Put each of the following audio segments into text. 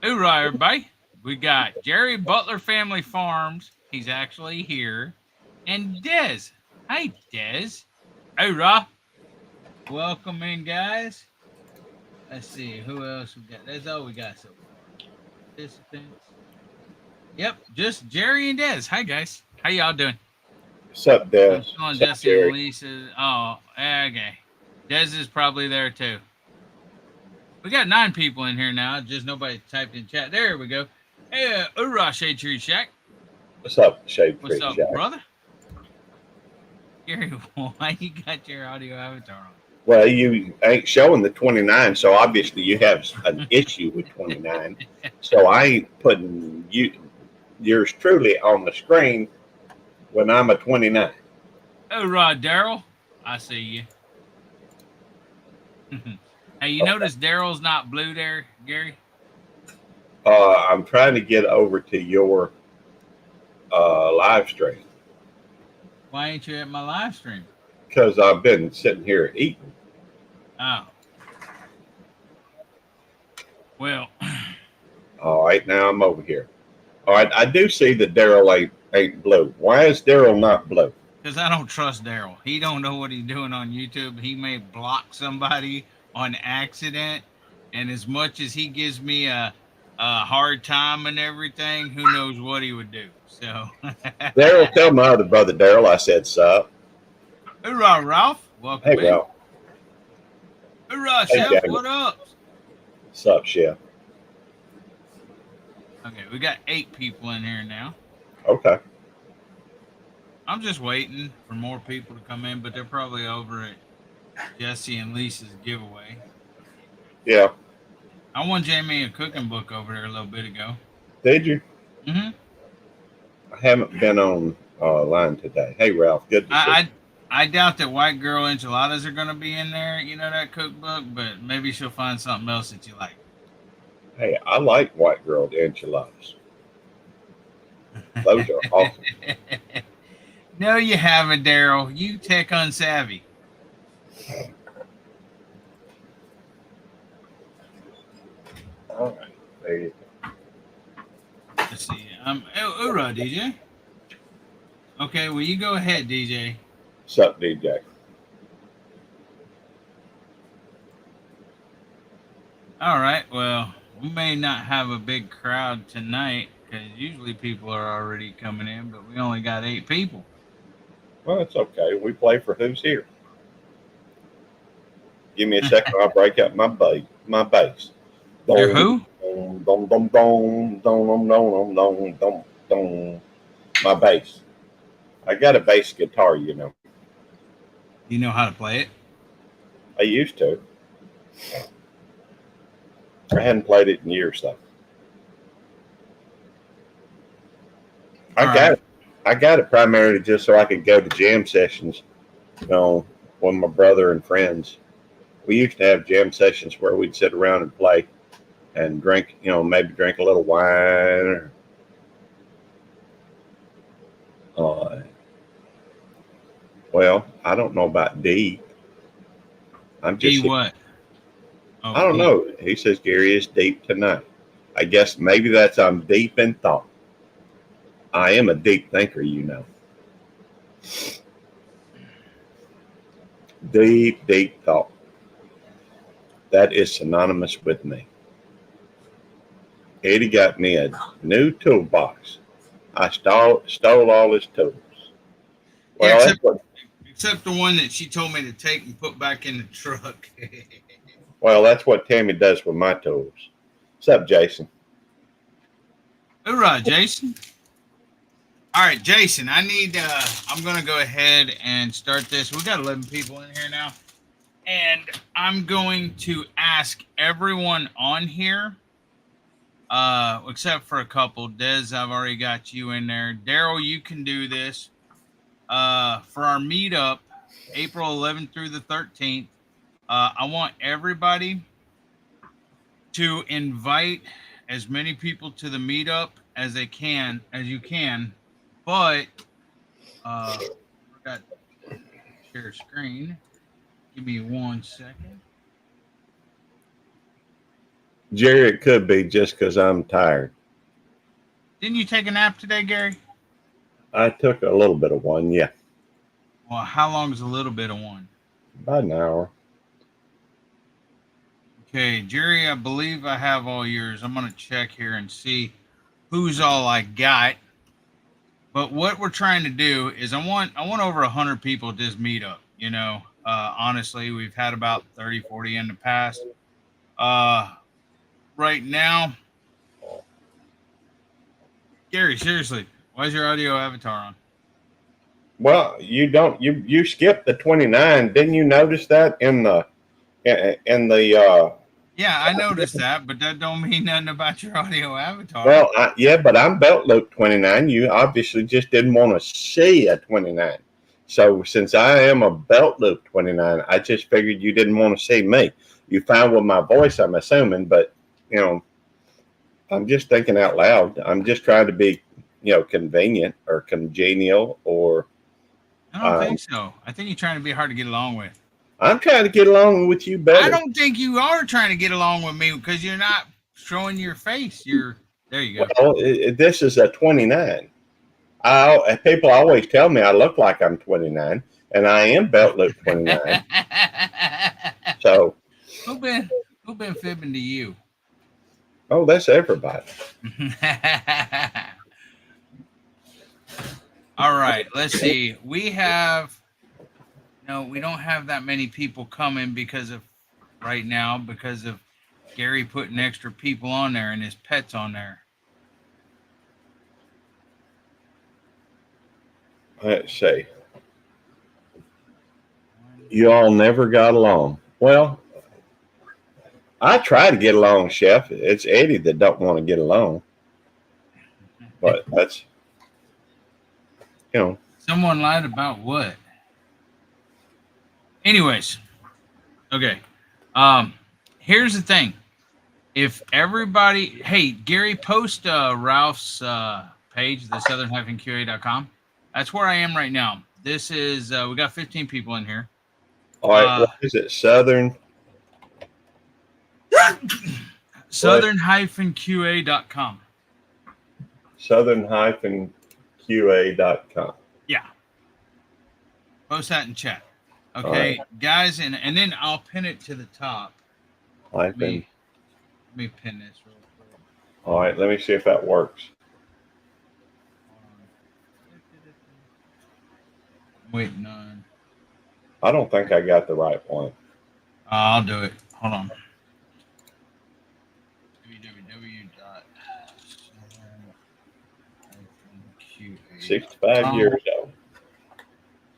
Hoorah, everybody. We got Jerry Butler Family Farms. He's actually here. And Dez. Hey, Dez. Hoorah. Welcome in, guys. Let's see who else we got. That's all we got so far. Participants. Yep, just Jerry and Dez. Hi, guys. How y'all doing? What's up, Des? I'm calling What's up, Jesse and Jerry? Lisa. Oh, okay. Dez is probably there too. We got 9 people in here now. Just nobody typed in chat. There we go. Hey, hoorah, Shade Tree Shack. What's up, Shade What's Tree up, Shack? brother? Gary, why you got your audio avatar on? Well, you ain't showing the 29, so obviously you have an issue with 29. So I ain't putting yours truly on the screen when I'm a 29. Oh, Rod Daryl, I see you. Hey, you notice Daryl's not blue there, Gary? I'm trying to get over to your live stream Why ain't you at my live stream? because I've been sitting here eating. Oh, well, All right, now I'm over here. All right, I do see that Daryl ain't blue. Why is Daryl not blue? because I don't trust Daryl. He don't know what he's doing on YouTube. He may block somebody on accident, and as much as he gives me a hard time and everything, who knows what he would do. So, Daryl, tell my other brother Daryl I said sup. hoorah, Ralph, Hey, welcome in. Ralph. Hoorah, Hey, Chef, Jamie. what up? Sup, Chef. Okay, we got 8 people in here now. Okay. I'm just waiting for more people to come in, but they're probably over at Jesse and Lisa's giveaway. Yeah. I won Jamie a cooking book over there a little bit ago. Did you? hmm I haven't been on line today. Hey, Ralph. Good to see you. I doubt that White Girl Enchiladas are going to be in there, you know, that cookbook, but maybe she'll find something else that you like. Hey, I like white girl enchiladas. Those are awesome. No, you haven't, Daryl. You tech unsavvy. All right. There you Let's see. Hoorah, DJ. Okay, well, you go ahead, DJ. Sup, DJ? All right. Well, we may not have a big crowd tonight because usually people are already coming in, but we only got 8 people. Well, it's okay. We play for who's here. Give me a second. I'll break up my bass. You're Dong, who? dong, dong, dong, dong, dong, dong, dong, dong, dong, dong. My bass. I got a bass guitar, you know. You know how to play it? I used to. I hadn't played it in years, though. I All got right. it. I got it primarily just so I could go to jam sessions, you know, with my brother and friends. We used to have jam sessions where we'd sit around and play and drink, you know, maybe drink a little wine. Uh, well, I don't know about D. I'm D just, what? I Oh, don't deep. know. He says Gary is deep tonight. I guess maybe that's I'm deep in thought. I am a deep thinker, you know. Deep, deep thought. That is synonymous with me. Eddie got me a new toolbox. I stole all his tools. Yeah, Well, that's what except the one that she told me to take and put back in the truck. that's what Tammy does with my tools. What's up, Jason? Hoorah, Jason. All right, Jason, I'm going to go ahead and start this. We got 11 people in here now. And I'm going to ask everyone on here, except for a couple. Dez, I've already got you in there. Daryl, you can do this. For our meetup, April 11th through the 13th, I want everybody to invite as many people to the meetup as you can. But I forgot to share screen. Give me 1 second. Jerry, it could be just because I'm tired. Didn't you take a nap today, Gary? I took a little bit of one, yeah, Well, how long is a little bit of one? about an hour. Okay, Jerry, I believe I have all yours. I'm going to check here and see who's all I got. But what we're trying to do is I want over 100 people at this meetup. Honestly, we've had about 30, 40 in the past. Right now, Gary, seriously, why is your audio avatar on? Well, you skipped the 29. Didn't you notice that in the Yeah, I noticed that, but that don't mean nothing about your audio avatar. well, yeah, but I'm belt loop 29. You obviously just didn't want to see a 29. So since I am a belt loop 29, I just figured you didn't want to see me. You found with my voice, I'm assuming, but you know, I'm just thinking out loud. I'm just trying to be, convenient or congenial or I don't think so. I think you're trying to be hard to get along with. I'm trying to get along with you better. I don't think you are trying to get along with me because you're not showing your face. There you go. Well, this is a 29. People always tell me I look like I'm 29, and I am belt loop 29. So, who been fibbing to you? oh, that's everybody. All right, let's see. We don't have that many people coming because of Gary putting extra people on there and his pets on there. Let's see. You all never got along. Well, I try to get along, Chef. It's Eddie that don't want to get along. But that's, Someone lied about what? Anyways, okay. Here's the thing. If everybody, hey, Gary, post Ralph's page, the southern-qa.com. That's where I am right now. This is, we got 15 people in here. all right. What is it? Southern-qa.com. Southern-qa.com. Yeah. Post that in chat. Okay, right. Guys, and then I'll pin it to the top. Let me pin this real quick. All right, let me see if that works. I'm waiting on. I don't think I got the right one. I'll do it. Hold on. www.southern-qa. 65 years old.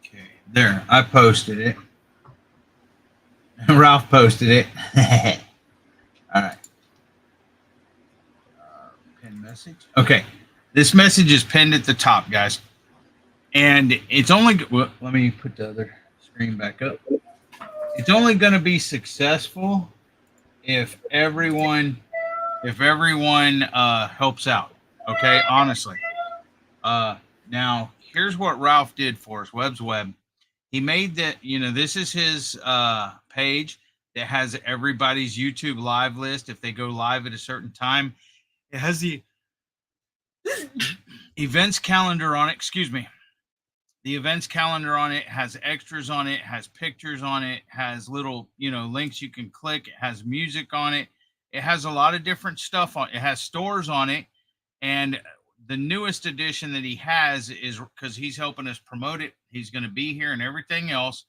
Okay, there. I posted it. Ralph posted it. All right. Pin message. Okay. This message is pinned at the top, guys. And it's only, well, let me put the other screen back up. It's only going to be successful if everyone helps out. Okay. Honestly. Now here's what Ralph did for us. Web's Web. He made that, this is his page that has everybody's YouTube live list. If they go live at a certain time, it has the events calendar on it. Excuse me. The events calendar on it has extras on it, has pictures on it, has little, links you can click. It has music on it. It has a lot of different stuff on it. It has stores on it. And the newest edition that he has is, because he's helping us promote it, he's going to be here and everything else,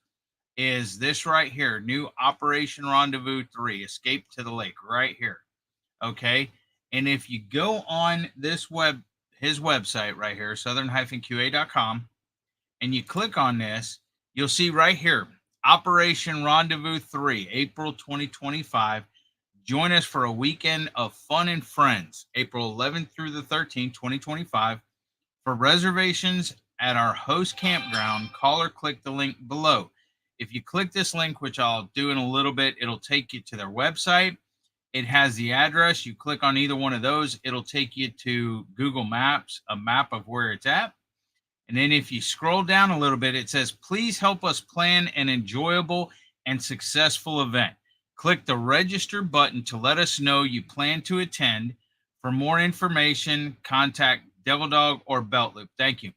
is this right here, new Operation Rendezvous III, Escape to the Lake, right here. Okay. And if you go on his website right here, southern-qa.com, and you click on this, you'll see right here, Operation Rendezvous III, April 2025. Join us for a weekend of fun and friends, April 11th through the 13th, 2025. For reservations at our host campground, call or click the link below. If you click this link, which I'll do in a little bit, it'll take you to their website. It has the address. You click on either one of those, it'll take you to Google Maps, a map of where it's at. And then if you scroll down a little bit, it says, please help us plan an enjoyable and successful event. click the register button to let us know you plan to attend. For more information, contact Devil Dog or Belt Loop. Thank you.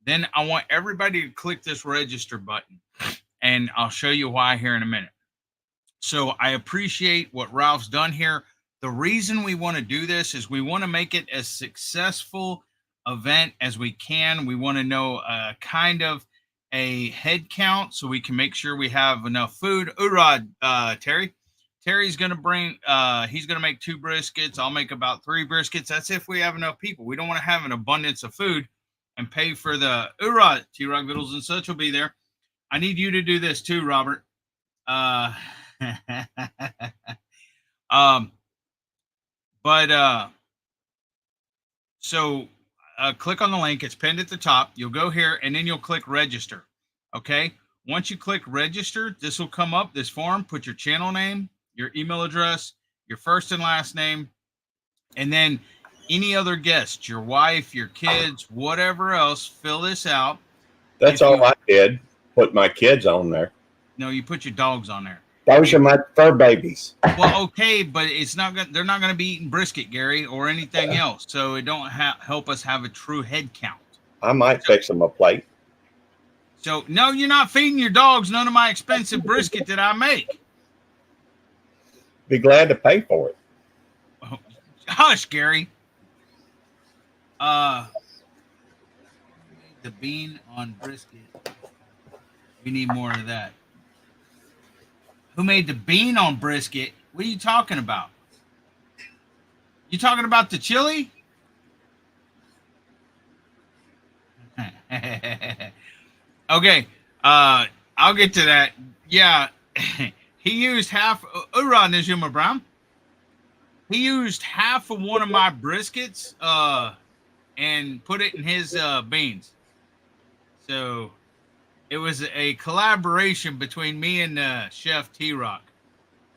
Then I want everybody to click this register button, and I'll show you why here in a minute. So I appreciate what Ralph's done here. The reason we want to do this is we want to make it as successful event as we can. We want to know kind of a head count so we can make sure we have enough food. Urad, Terry. Terry's going to bring, he's going to make 2 briskets. I'll make about 3 briskets. That's if we have enough people. We don't want to have an abundance of food and pay for the Urad. T-Rock Vittles and such will be there. I need you to do this too, Robert. So click on the link. It's pinned at the top. You'll go here and then you'll click register. Okay. Once you click register, this will come up, this form. Put your channel name, your email address, your first and last name, and then any other guests, your wife, your kids, whatever else, fill this out. That's all I did. Put my kids on there. No, you put your dogs on there. Those are my fur babies. Well, okay, but it's not gonna, they're not going to be eating brisket, Gary, or anything else. So it don't help us have a true head count. I might fix them a plate. So no, you're not feeding your dogs none of my expensive brisket that I make. Be glad to pay for it. Hush, Gary. The bean on brisket. We need more of that. Who made the bean on brisket? What are you talking about? You talking about the chili? Okay, I'll get to that. Yeah, he used half. Nizuma Brown. He used half of one of my briskets and put it in his beans. So it was a collaboration between me and Chef T-Rock.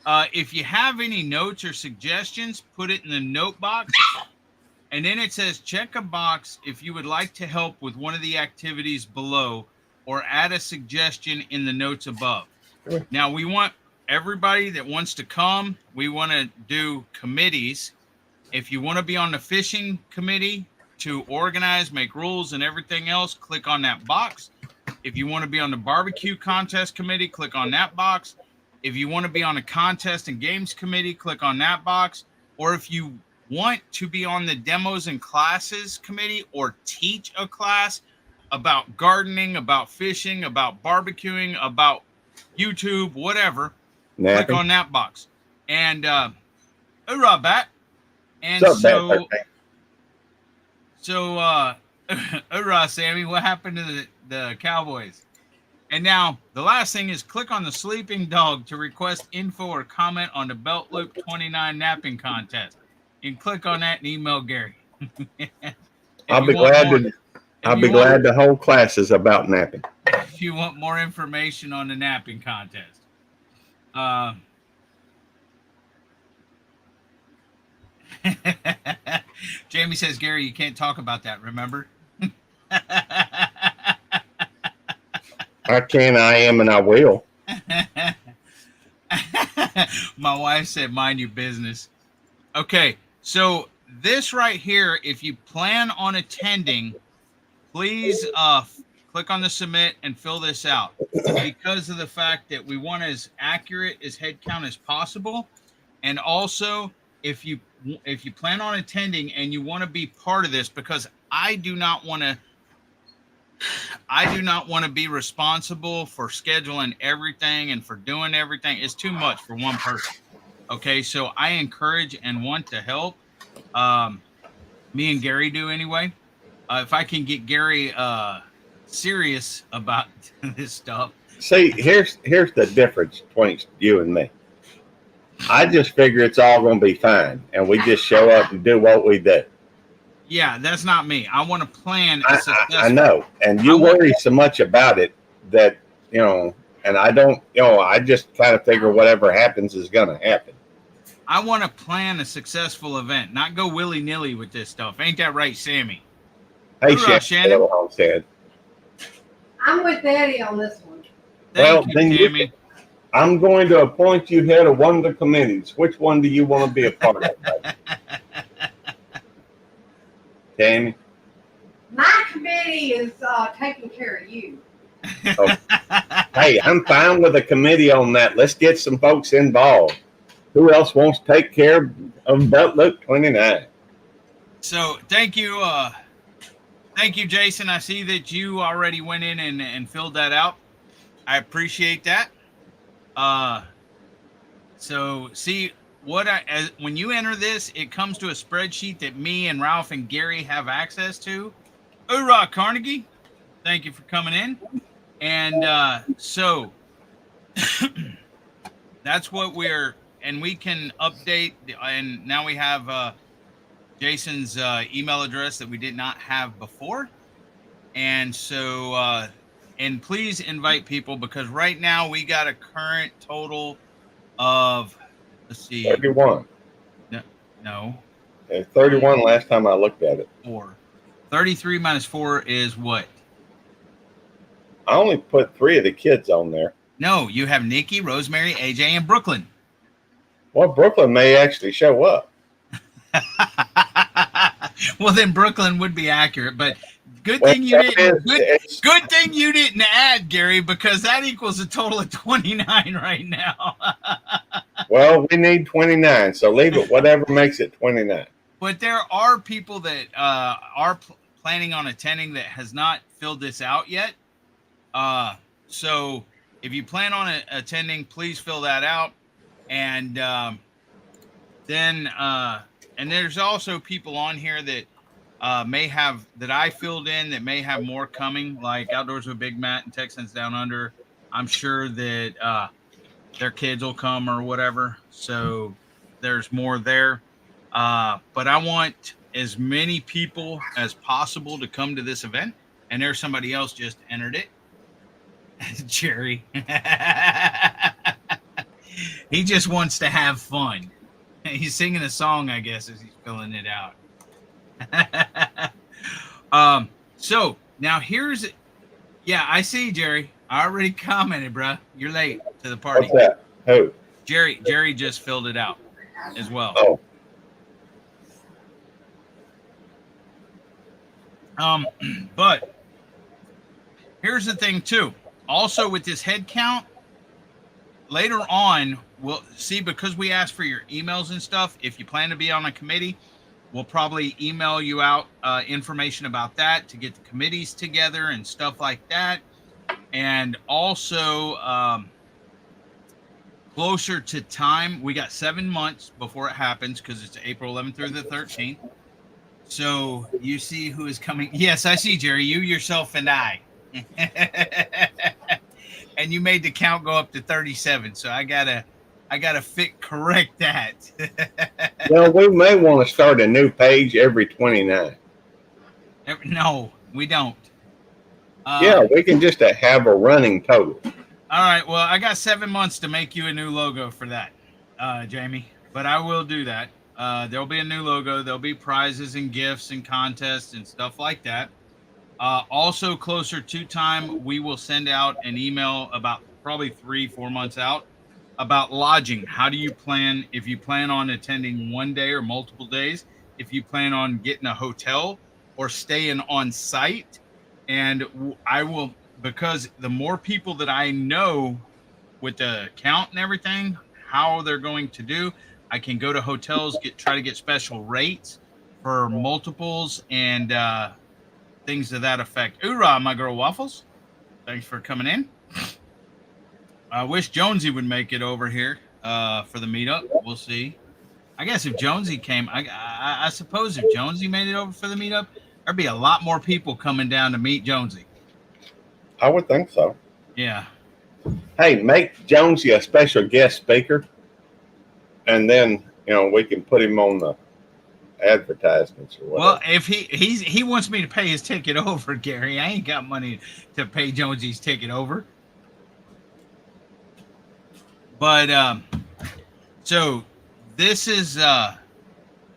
If you have any notes or suggestions, put it in the note box. And then it says, check a box if you would like to help with one of the activities below or add a suggestion in the notes above. Sure. Now, we want everybody that wants to come. We want to do committees. If you want to be on the fishing committee to organize, make rules, and everything else, click on that box. If you want to be on the barbecue contest committee, click on that box. If you want to be on the contest and games committee, click on that box. Or if you want to be on the demos and classes committee or teach a class about gardening, about fishing, about barbecuing, about YouTube, whatever, click on that box. And hoorah, Bat. And hoorah, Sammy, what happened to the Cowboys? And now the last thing is click on the sleeping dog to request info or comment on the Belt Loop 29 napping contest. You can click on that and email Gary. I'll be glad to hold classes about napping. If you want more information on the napping contest. Jamie says, Gary, you can't talk about that, remember? I can, I am, and I will. My wife said, mind your business. Okay, so this right here, if you plan on attending, please click on the submit and fill this out because of the fact that we want as accurate as head count as possible. And also, if you plan on attending and you want to be part of this, because I do not want to be responsible for scheduling everything and for doing everything. It's too much for one person. Okay, so I encourage and want to help. Me and Gary do anyway. If I can get Gary serious about this stuff. See, here's the difference between you and me. I just figure it's all going to be fine, and we just show up and do what we do. Yeah, that's not me. I want to plan. I know, and you worry so much about it that, and I don't, I just kind of figure whatever happens is going to happen. I want to plan a successful event, not go willy-nilly with this stuff. Ain't that right, Sammy? Hey, Shannon. I'm with Daddy on this one. Thank you, Sammy. I'm going to appoint you head of one of the committees. Which one do you want to be a part of, baby? Tammy? My committee is taking care of you. Oh. Hey, I'm fine with a committee on that. Let's get some folks involved. Who else wants to take care of Butt Luke 29? So thank you, Jason. I see that you already went in and filled that out. I appreciate that. So see when you enter this, it comes to a spreadsheet that me and Ralph and Gary have access to. Hoorah, Carnegie! Thank you for coming in. And so that's what and we can update. And now we have Jason's email address that we did not have before. And so, and please invite people, because right now we got a current total of, let's see. 31. No. 31 last time I looked at it. 4. 33 minus 4 is what? I only put 3 of the kids on there. No, you have Nikki, Rosemary, AJ, and Brooklyn. Well, Brooklyn may actually show up. Well, then Brooklyn would be accurate, but good thing you didn't add, Gary, because that equals a total of 29 right now. Well, we need 29, so leave it whatever makes it 29. But there are people that are planning on attending that has not filled this out yet. So if you plan on attending, please fill that out. And then and there's also people on here that may have, that I filled in, that may have more coming, like Outdoors with Big Matt and Texans Down Under. I'm sure that their kids will come or whatever. So there's more there. But I want as many people as possible to come to this event. And there's somebody else just entered it. Jerry. He just wants to have fun. He's singing a song, I guess, as he's filling it out. So now here's, yeah, I see, Jerry. I already commented, bruh. You're late to the party. What's that? Who? Jerry just filled it out as well. Oh. But here's the thing too. Also with this head count, later on, we'll see, because we asked for your emails and stuff. If you plan to be on a committee, we'll probably email you out information about that to get the committees together and stuff like that. And also, closer to time, we got 7 months before it happens, because it's April 11th through the 13th. So you see who is coming. Yes, I see, Jerry. You, yourself, and I. And you made the count go up to 37. So I gotta correct that. Well, we may want to start a new page every 29. No, we don't. Yeah, we can just have a running total. All right. Well, I got 7 months to make you a new logo for that, Jamie. But I will do that. There'll be a new logo. There'll be prizes and gifts and contests and stuff like that. Also, closer to time, we will send out an email about probably 3-4 months out about lodging. How do you plan, if you plan on attending one day or multiple days, if you plan on getting a hotel or staying on site. And I will, because the more people that I know with the count and everything, how they're going to do, I can go to hotels, try to get special rates for multiples and things to that effect. Hoorah, my girl Waffles. Thanks for coming in. I wish Jonesy would make it over here for the meetup. We'll see. I guess if Jonesy came, I suppose if Jonesy made it over for the meetup, there'd be a lot more people coming down to meet Jonesy. I would think so. Yeah. Hey, make Jonesy a special guest speaker, and then we can put him on the advertisements or whatever. Well, if he wants me to pay his ticket over, Gary, I ain't got money to pay Jonesy's ticket over. But so this is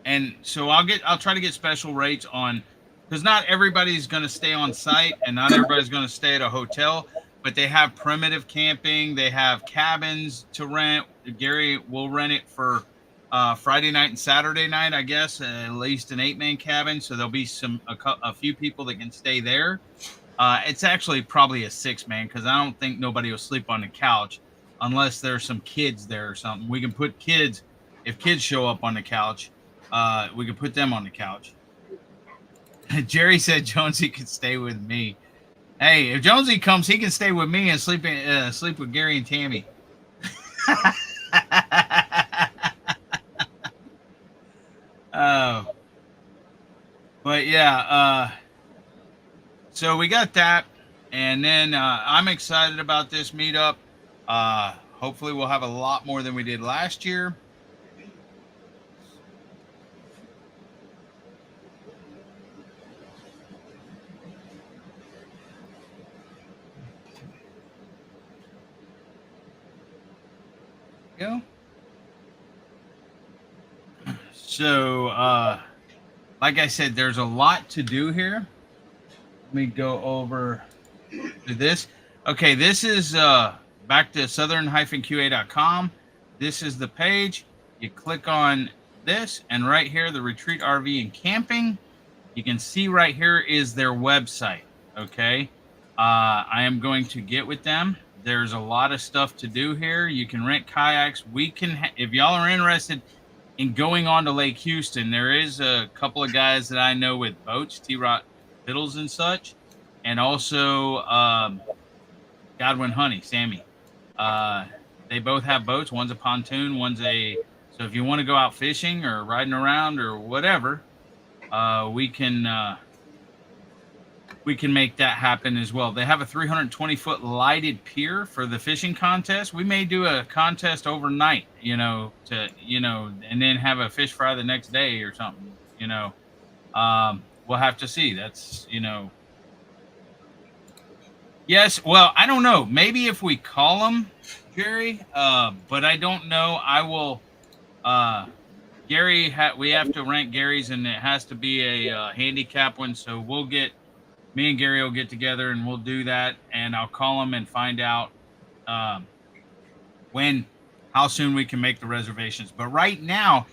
and so I'll try to get special rates on, because not everybody's going to stay on site and not everybody's going to stay at a hotel. but they have primitive camping. They have cabins to rent. Gary will rent it for Friday night and Saturday night, I guess, at least an 8-man cabin. So there'll be a few people that can stay there. It's actually probably a 6-man because I don't think nobody will sleep on the couch unless there's some kids there or something. We can put kids, if kids show up on the couch, we can put them on the couch. Jerry said Jonesy could stay with me. Hey, if Jonesy comes, he can stay with me and sleep with Gary and Tammy. But yeah, so we got that, and then I'm excited about this meetup. Hopefully, we'll have a lot more than we did last year. Go. So, like I said, there's a lot to do here. Let me go over to this. Okay, this is back to southern-qa.com. This is the page. You click on this, and right here, the Retreat RV and Camping. You can see right here is their website. Okay, I am going to get with them. There's a lot of stuff to do here. You can rent kayaks. We can, if y'all are interested in going on to Lake Houston, there is a couple of guys that I know with boats, T-Rock Fiddles and such, and also Godwin Honey, Sammy. They both have boats. One's a pontoon, one's a. So if you want to go out fishing or riding around or whatever, we can make that happen as well. They have a 320-foot lighted pier for the fishing contest. We may do a contest overnight, and then have a fish fry the next day or something. We'll have to see. That's Yes, well, I don't know. Maybe if we call them, Jerry, but I don't know. I will. Gary, we have to rent Gary's, and it has to be a handicap one. So me and Gary will get together and we'll do that. And I'll call him and find out how soon we can make the reservations. But right now,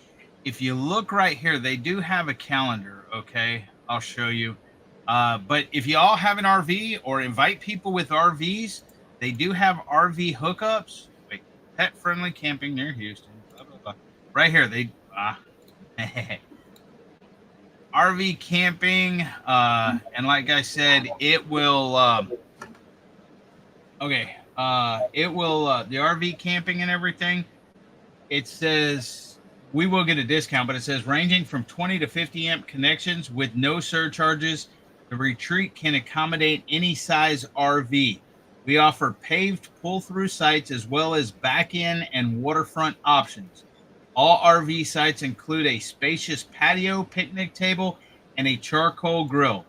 if you look right here, they do have a calendar. Okay, I'll show you. But if you all have an RV or invite people with RVs, they do have RV hookups, like pet-friendly camping near Houston. Blah, blah, blah. Right here, RV camping, and like I said, it will. The RV camping and everything. It says we will get a discount, but it says ranging from 20 to 50 amp connections with no surcharges. The retreat can accommodate any size RV. We offer paved pull-through sites as well as back-in and waterfront options. All RV sites include a spacious patio, picnic table, and a charcoal grill.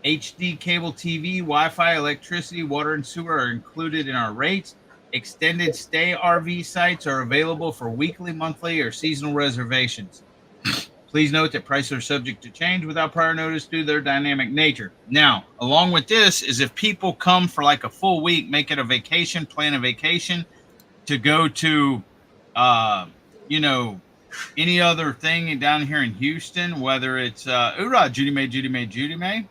HD cable TV, Wi-Fi, electricity, water, and sewer are included in our rates. Extended stay RV sites are available for weekly, monthly, or seasonal reservations. Please note that prices are subject to change without prior notice due to their dynamic nature. Now, along with this is if people come for like a full week, make it a vacation, plan a vacation to go to, any other thing down here in Houston, whether it's, Judy May,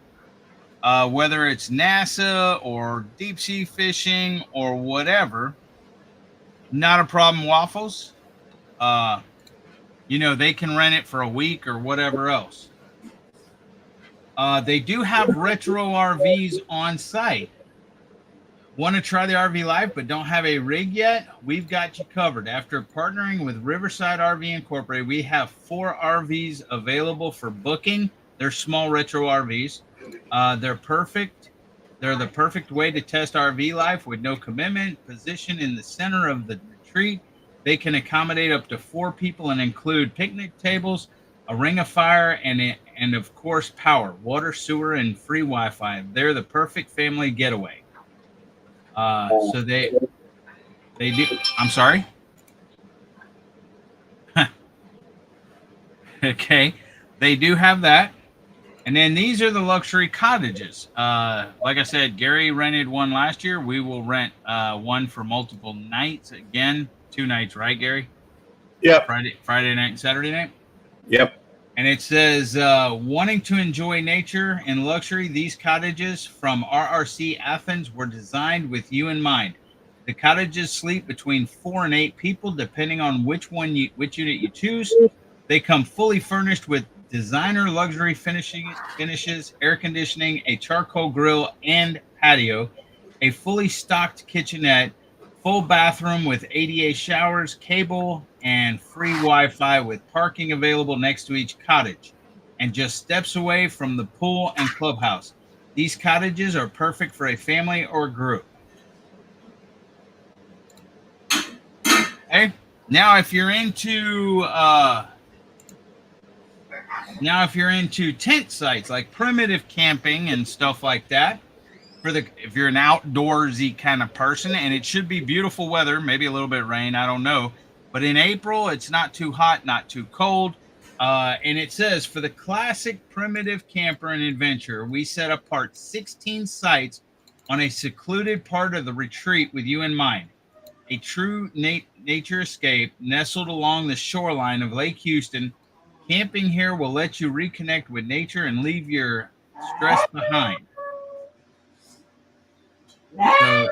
whether it's NASA or deep sea fishing or whatever, not a problem, Waffles. They can rent it for a week or whatever else. They do have retro RVs on site. Want to try the RV life but don't have a rig yet? We've got you covered. After partnering with Riverside RV Incorporated, we have 4 RVs available for booking. They're small retro RVs. They're perfect. They're the perfect way to test RV life with no commitment. Positioned in the center of the retreat, they can accommodate up to 4 people and include picnic tables, a ring of fire, and of course, power, water, sewer, and free Wi-Fi. They're the perfect family getaway. So they do. I'm sorry. Okay, they do have that. And then these are the luxury cottages. Like I said, Gary rented one last year. We will rent one for multiple nights. Again, 2 nights, right, Gary? Yep. Friday night and Saturday night. Yep. And it says, wanting to enjoy nature and luxury, these cottages from RRC Athens were designed with you in mind. The cottages sleep between 4 and 8 people, depending on which unit you choose. They come fully furnished with designer luxury finishes, air conditioning, a charcoal grill and patio, a fully stocked kitchenette, full bathroom with ADA showers, cable, and free Wi-Fi with parking available next to each cottage, and just steps away from the pool and clubhouse. These cottages are perfect for a family or group. Okay. Now, if you're into tent sites like primitive camping and stuff like that, if you're an outdoorsy kind of person, and it should be beautiful weather, maybe a little bit of rain, I don't know, but in April it's not too hot, not too cold. And it says, for the classic primitive camper and adventure, we set apart 16 sites on a secluded part of the retreat with you in mind. A true nature escape nestled along the shoreline of Lake Houston. Camping here will let you reconnect with nature and leave your stress behind. So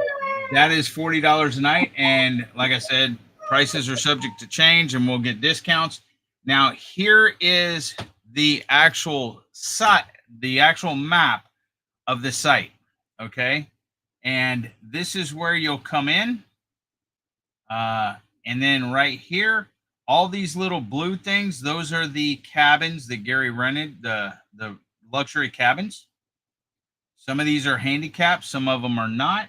that is $40 a night. And like I said, prices are subject to change and we'll get discounts. Now, here is the actual site, the actual map of the site. Okay. And this is where you'll come in. And then right here, all these little blue things, those are the cabins that Gary rented, the luxury cabins. Some of these are handicapped, some of them are not.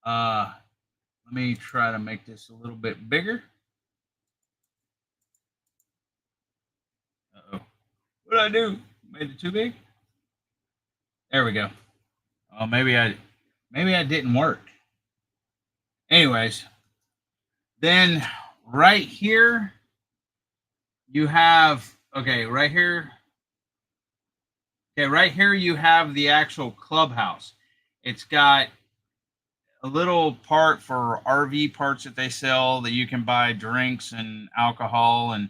Let me try to make this a little bit bigger. Uh-oh. What did I do? Made it too big? There we go. Oh, maybe I didn't work. Anyways, then right here you have, right here you have the actual clubhouse. It's got a little part for RV parts that they sell that you can buy drinks and alcohol and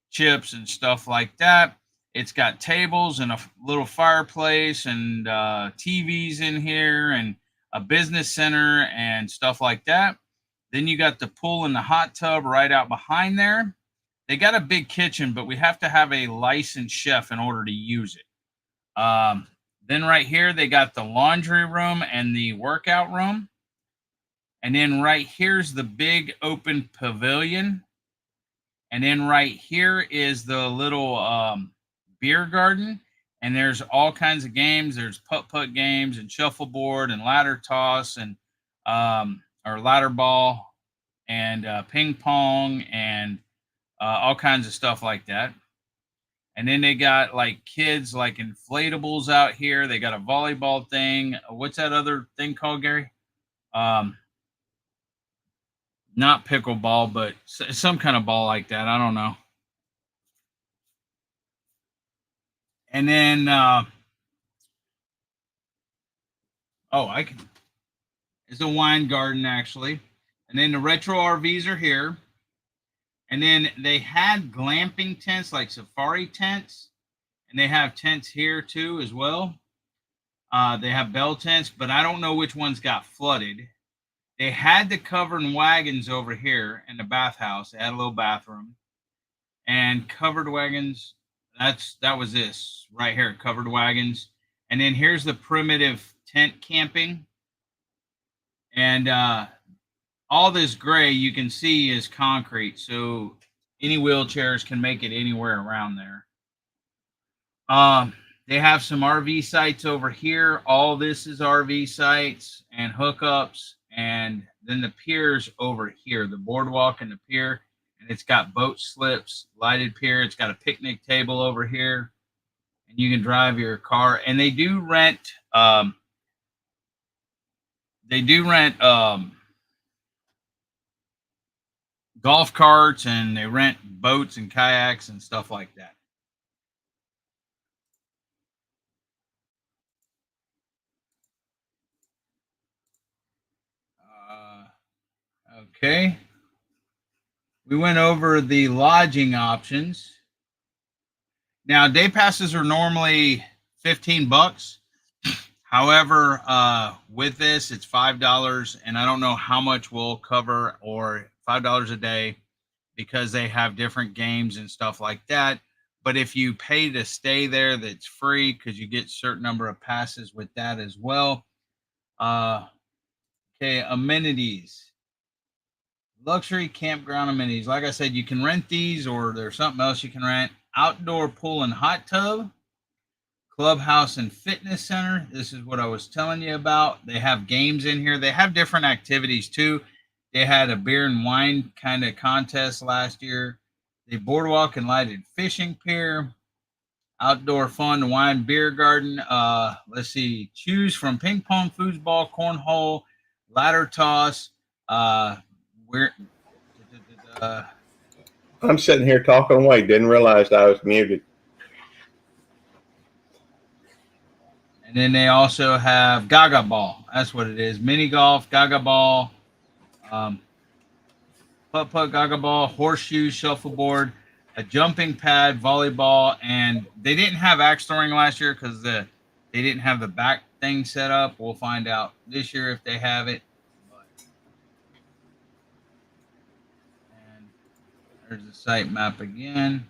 chips and stuff like that. It's got tables and a little fireplace and TVs in here and a business center and stuff like that. Then you got the pool and the hot tub right out behind there. They got a big kitchen, but we have to have a licensed chef in order to use it. Then right here, they got the laundry room and the workout room. And then right here's the big open pavilion. And then right here is the little beer garden. And there's all kinds of games. There's putt-putt games and shuffleboard and ladder toss and or ladder ball and ping pong and all kinds of stuff like that. And then they got like kids like inflatables out here. They got a volleyball thing. What's that other thing called, Gary? Not pickleball, but some kind of ball like that. I don't know. And then, it's a wine garden actually. And then the retro RVs are here. And then they had glamping tents like safari tents. And they have tents here too as well. They have bell tents, but I don't know which ones got flooded. They had the covered wagons over here in the bathhouse. They had a little bathroom and covered wagons. That was this right here, covered wagons. And then here's the primitive tent camping. And all this gray you can see is concrete. So any wheelchairs can make it anywhere around there. They have some RV sites over here. All this is RV sites and hookups. And then the piers over here, the boardwalk and the pier. And it's got boat slips, lighted pier. It's got a picnic table over here. And you can drive your car. And they do rent golf carts, and they rent boats and kayaks and stuff like that. Okay. We went over the lodging options. Now, day passes are normally $15. However, with this, it's $5, and I don't know how much we'll cover, or $5 a day, because they have different games and stuff like that. But if you pay to stay there, that's free because you get a certain number of passes with that as well. Okay, amenities. Luxury campground amenities. Like I said, you can rent these, or there's something else you can rent. Outdoor pool and hot tub. Clubhouse and fitness center. This is what I was telling you about. They have games in here. They have different activities too. They had a beer and wine kind of contest last year. The boardwalk and lighted fishing pier. Outdoor fun wine beer garden. Let's see. Choose from ping pong, foosball, cornhole, ladder toss. Where I'm sitting here talking away. Didn't realize I was muted. And then they also have Gaga Ball. That's what it is. Mini golf, Gaga Ball, putt-putt, Gaga Ball, horseshoe, shuffleboard, a jumping pad, volleyball, and they didn't have axe throwing last year because they didn't have the back thing set up. We'll find out this year if they have it. And there's the site map again.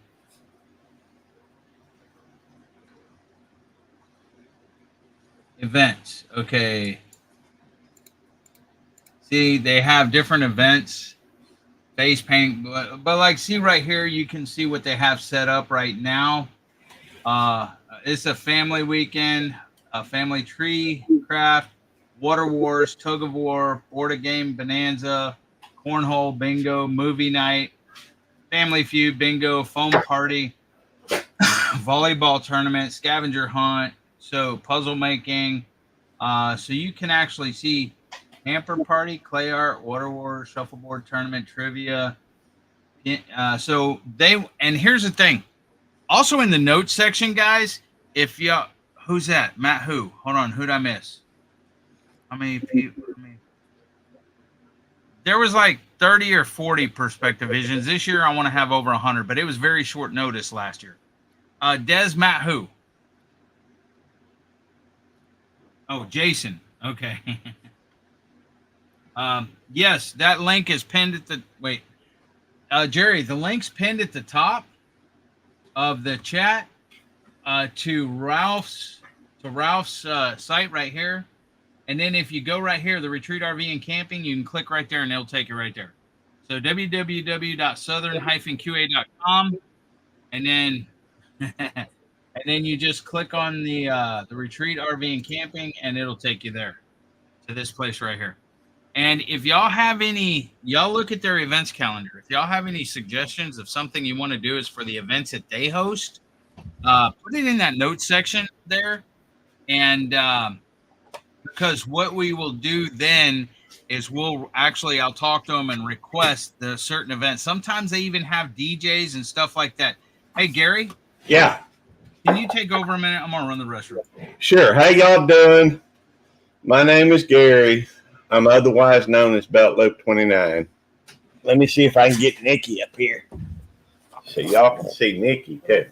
Events. Okay. See, they have different events, face paint, but like, see right here, you can see what they have set up right now. It's a family weekend, a family tree craft, water wars, tug of war, board a game bonanza, cornhole, bingo, movie night, family feud, bingo, foam party, volleyball tournament, scavenger hunt, so puzzle making. So you can actually see hamper party, clay art, water war, shuffleboard tournament, trivia. So they, and here's the thing. Also in the notes section, guys, if you, who's that? Matt who? Hold on, who'd I miss? How many people? There was like 30 or 40 perspective visions. This year I want to have over 100, but it was very short notice last year. Des, Matt who? Oh, Jason. Okay. Yes, that link is pinned at the, wait. Jerry, the link's pinned at the top of the chat to Ralph's site right here. And then if you go right here, the Retreat RV and Camping, you can click right there and it'll take you right there. So www.southern-qa.com, and then and then you just click on the Retreat RV and Camping, and it'll take you there to this place right here. And if y'all have any, y'all look at their events calendar. If y'all have any suggestions of something you want to do is for the events that they host, put it in that notes section there. And because what we will do then is I'll talk to them and request the certain events. Sometimes they even have DJs and stuff like that. Hey, Gary. Yeah. Can you take over a minute? I'm going to run the restroom. Sure. How y'all doing? My name is Gary. I'm otherwise known as Belt Loop 29. Let me see if I can get Nikki up here so y'all can see Nikki too.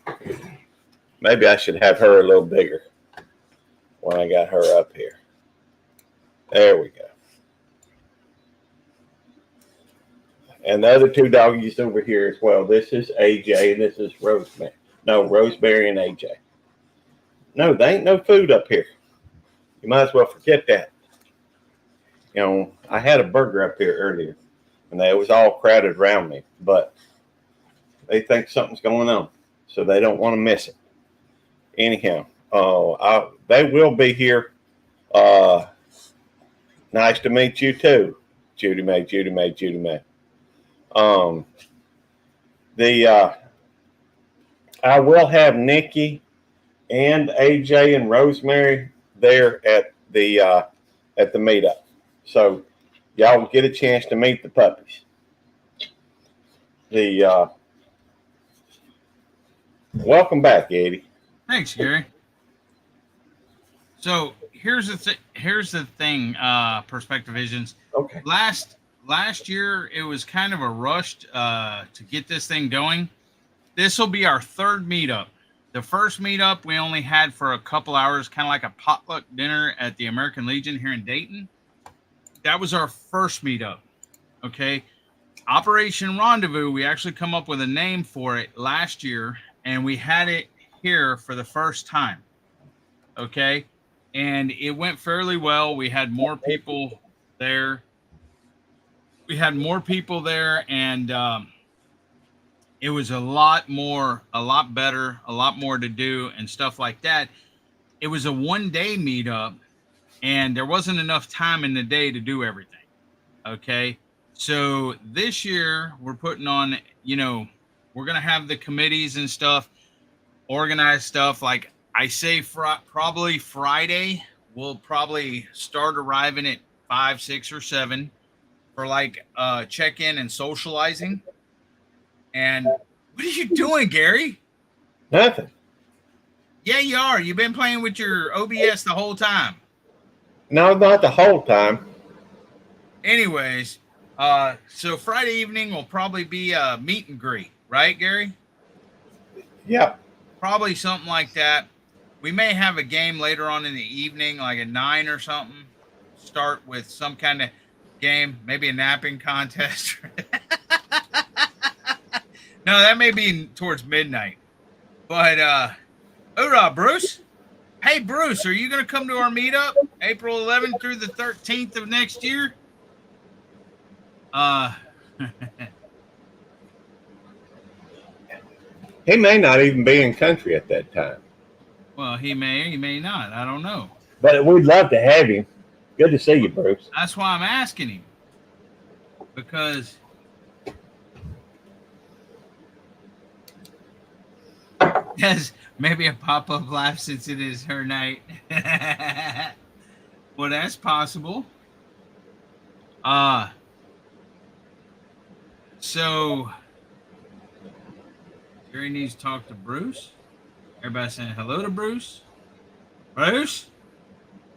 Maybe I should have her a little bigger when I got her up here. There we go. And the other two doggies over here as well. This is AJ and this is Rosemary. No, Rosemary and AJ. No, there ain't no food up here. You might as well forget that. You know, I had a burger up here earlier, and they was all crowded around me, but they think something's going on, so they don't want to miss it. Anyhow, they will be here. Nice to meet you too, Judy Mae. I will have Nikki and AJ and Rosemary there at the meetup. So y'all will get a chance to meet the puppies. Welcome back, Eddie. Thanks, Gary. So here's the thing, Perspective Visions. Okay. Last last year it was kind of a rush to get this thing going. This will be our third meetup. The first meetup we only had for a couple hours, kind of like a potluck dinner at the American Legion here in Dayton. That was our first meetup. Okay. Operation Rendezvous, we actually come up with a name for it last year, and we had it here for the first time. Okay. And it went fairly well. We had more people there. And it was a lot better, a lot more to do and stuff like that. It was a 1-day meetup, and there wasn't enough time in the day to do everything. Okay. So this year we're putting on, we're going to have the committees and stuff, organized stuff. Like I say, probably Friday, we'll probably start arriving at 5, 6, or 7 for like check-in and socializing. And what are you doing, Gary? Nothing. Yeah, you are. You've been playing with your OBS the whole time. No, not the whole time. Anyways, so Friday evening will probably be a meet and greet, right, Gary? Yep. Probably something like that. We may have a game later on in the evening, like at 9 or something. Start with some kind of game, maybe a napping contest. No, that may be towards midnight. But, hoorah, Bruce. Hey, Bruce, are you going to come to our meetup April 11th through the 13th of next year? He may not even be in country at that time. Well, he may not. I don't know. But we'd love to have him. Good to see you, Bruce. That's why I'm asking him. Because yes, maybe a pop-up laugh since it is her night. Well, that's possible. So Jerry needs to talk to Bruce. Everybody saying hello to Bruce. Bruce?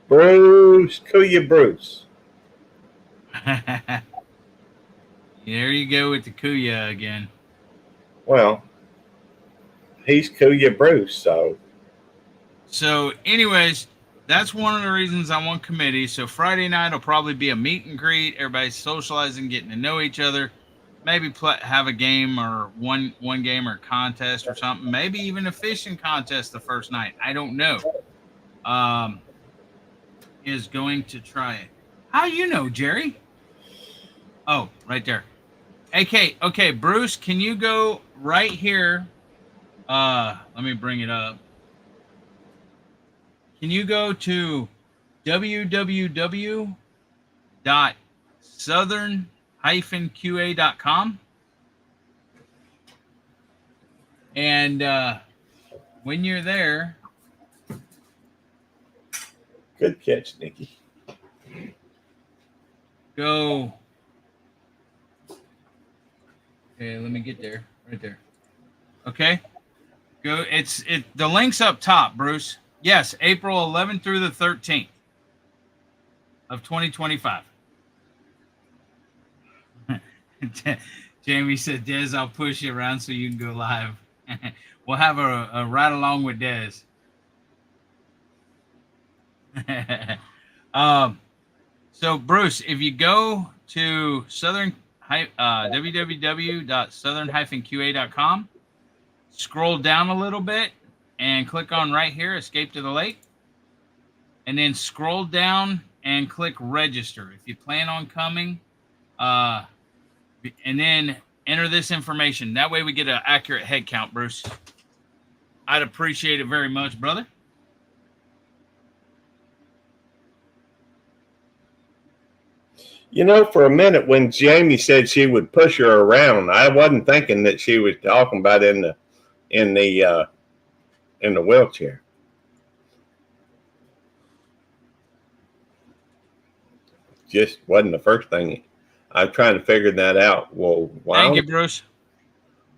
Bruce, Kuya Bruce. There you go with the Kuya again. Well, he's Kuya Bruce, so. So, anyways, that's one of the reasons I want committee. So Friday night will probably be a meet and greet. Everybody's socializing, getting to know each other. Maybe have a game or one game or contest or something. Maybe even a fishing contest the first night. I don't know. Is going to try it. How you know, Jerry? Oh, right there. Okay, Bruce, can you go right here? Let me bring it up. Can you go to www.southern-qa.com? And when you're there, good catch, Nikki. Go. Okay, let me get there. Right there. Okay. Go. The link's up top, Bruce. Yes, April 11th through the 13th of 2025. Jamie said, Des, I'll push you around so you can go live. We'll have a ride along with Des. So Bruce, if you go to www.southern-qa.com, scroll down a little bit and click on right here, Escape to the Lake, and then scroll down and click register if you plan on coming, and then enter this information. That way we get an accurate head count, Bruce. I'd appreciate it very much, brother. You know, for a minute when Jamie said she would push her around, I wasn't thinking that she was talking about in the wheelchair. Just wasn't the first thing. I'm trying to figure that out. Well, Thank you, Bruce.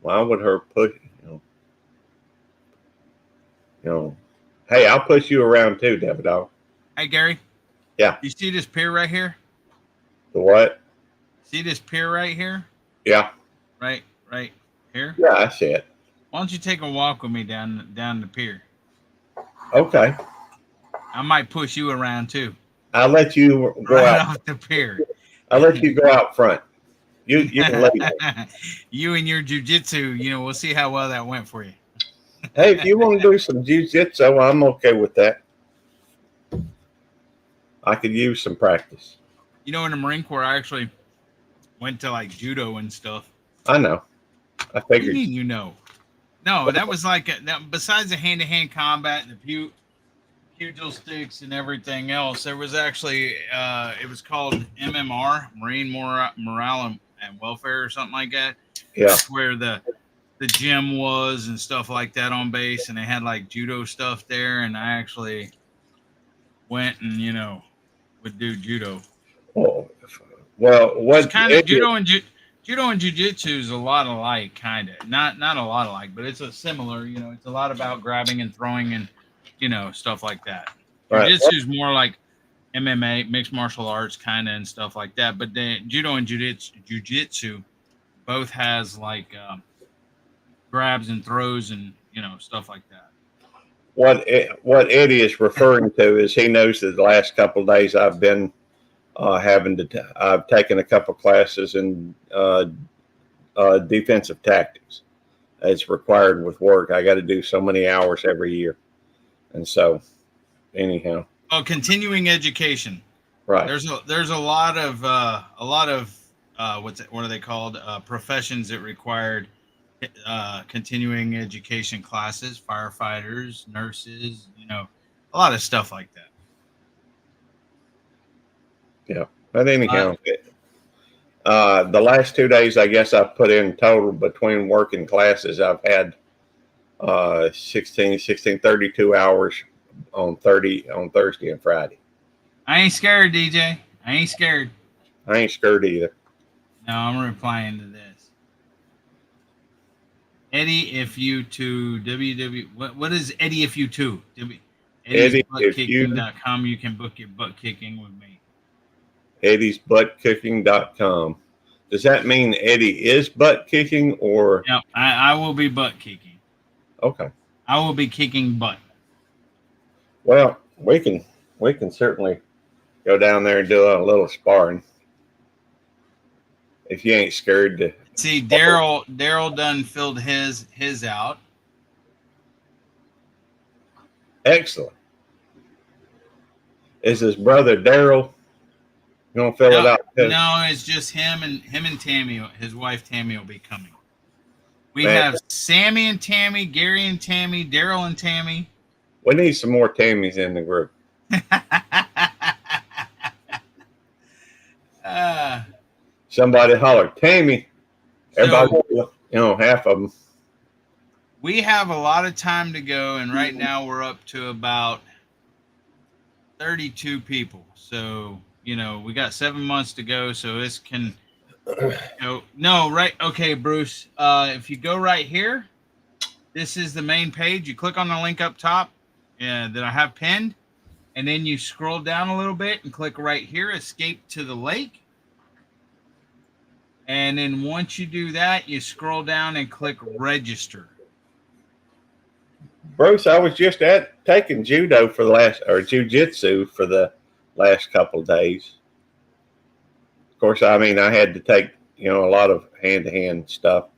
Why would her push? Hey, I'll push you around too, David Dog. Hey, Gary. Yeah. You see this pier right here? The what? See this pier right here? Yeah. Right here. Yeah, I see it. Why don't you take a walk with me down the pier? Okay. I might push you around too. I'll let you go Right out. off the pier. I'll let you go out front. You can lead. You and your jujitsu, we'll see how well that went for you. Hey, if you want to do some jiu-jitsu, I'm okay with that. I could use some practice. In the Marine Corps, I actually went to like judo and stuff. I know. I What do you figured. mean, No, that was like besides the hand-to-hand combat and the pugil sticks and everything else, there was actually it was called MMR, Marine Morale and Welfare or something like that. Yeah. That's where the gym was and stuff like that on base, and they had like judo stuff there, and I actually went and would do judo. Oh, well, what Kind of judo and jiu-jitsu is a lot alike, kind of not a lot alike, but it's a similar. It's a lot about grabbing and throwing and stuff like that. Right. Jiu-jitsu is more like MMA, mixed martial arts, kind of and stuff like that. But the judo and jiu-jitsu both has like grabs and throws and stuff like that. what Eddie is referring to is he knows that the last couple of days I've been I've taken a couple classes in defensive tactics. It's required with work. I got to do so many hours every year, and so anyhow. Oh, continuing education. Right. There's a lot of what are they called? Professions that required continuing education classes, firefighters, nurses, a lot of stuff like that. Yeah. But anyhow, the last 2 days, I guess I've put in total between work and classes, I've had 32 hours on Thursday and Friday. I ain't scared, DJ. I ain't scared. I ain't scared either. No, I'm replying to this. Eddie, if you to what is Eddie if you to? Eddie'sButtKicking.com. You can book your butt kicking with me. Eddie'sButtKicking.com. Does that mean Eddie is butt kicking or? Yeah, I will be butt kicking. Okay. I will be kicking butt. Well, we can certainly go down there and do a little sparring. If you ain't scared to. See, Daryl done filled his out. Excellent. Is his brother Daryl gonna fill it out too? No, it's just him and Tammy. His wife Tammy will be coming. We have Sammy and Tammy, Gary and Tammy, Daryl and Tammy. We need some more Tammys in the group. Somebody holler, Tammy. Everybody, half of them. We have a lot of time to go, and right now we're up to about 32 people. So, we got 7 months to go, so this can go. No, right. Okay, Bruce. If you go right here, this is the main page. You click on the link up top that I have pinned, and then you scroll down a little bit and click right here, Escape to the Lake. And then once you do that, you scroll down and click Register. Bruce, I was just taking judo for jiu-jitsu for the last couple of days. Of course, I had to take, a lot of hand-to-hand stuff.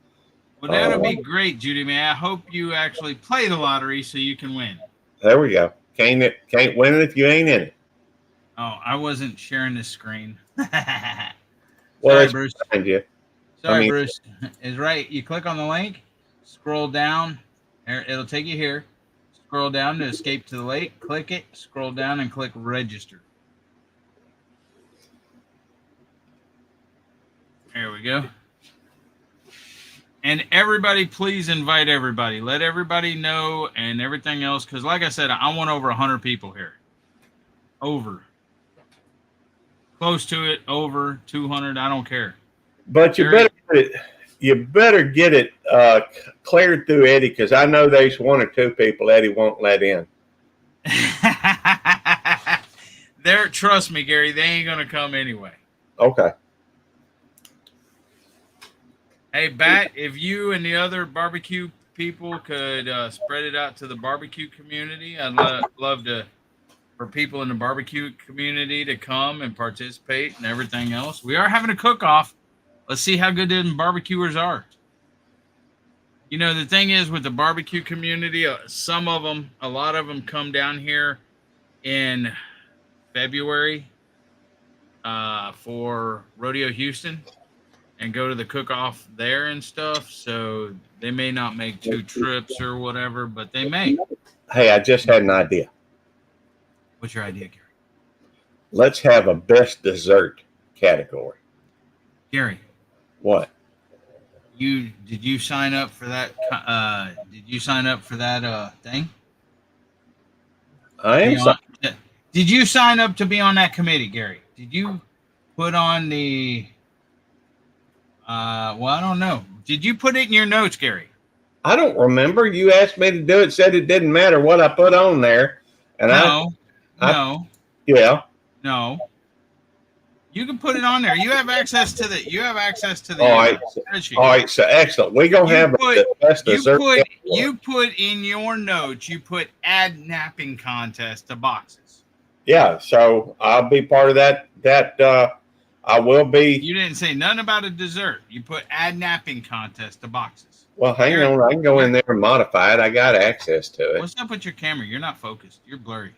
Well, that'll be great, Judy, man. I hope you actually play the lottery so you can win. There we go. Can't win it if you ain't in it. Oh, I wasn't sharing the screen. Well, sorry, Bruce. You. Bruce. Is right. You click on the link, scroll down. It'll take you here. Scroll down to Escape to the Lake. Click it. Scroll down and click Register. There we go. And everybody, please invite everybody. Let everybody know and everything else. Because like I said, I want over 100 people here. Over. Close to it. Over 200. I don't care. But you better get it cleared through Eddie, because I know there's 1 or 2 people Eddie won't let in. Trust me, Gary, they ain't going to come anyway. Okay. Hey, Bat, if you and the other barbecue people could spread it out to the barbecue community, I'd love to for people in the barbecue community to come and participate and everything else. We are having a cook off. Let's see how good the barbecuers are. You know, the thing is with the barbecue community, some of them, a lot of them come down here in February for Rodeo Houston and go to the cook off there and stuff. So they may not make 2 trips or whatever, but they may. Hey, I just had an idea. What's your idea, Gary? Let's have a best dessert category. Gary, What? did you sign up for that? Did you sign up for that thing? I am. Did you sign up to be on that committee, Gary? Did you put on the? Well, I don't know. Did you put it in your notes, Gary? I don't remember. You asked me to do it. Said it didn't matter what I put on there, and No. yeah. No. You can put it on there. You have access to the. You have access to the. All right. Spreadsheet. All right. So excellent. We're gonna have the best dessert. You put in your notes. You put add napping contest to boxes. Yeah. So I'll be part of that. I will be. You didn't say nothing about a dessert. You put add napping contest to boxes. Well, hang on. I can go in there and modify it. I got access to it. What's up with your camera? You're not focused. You're blurry.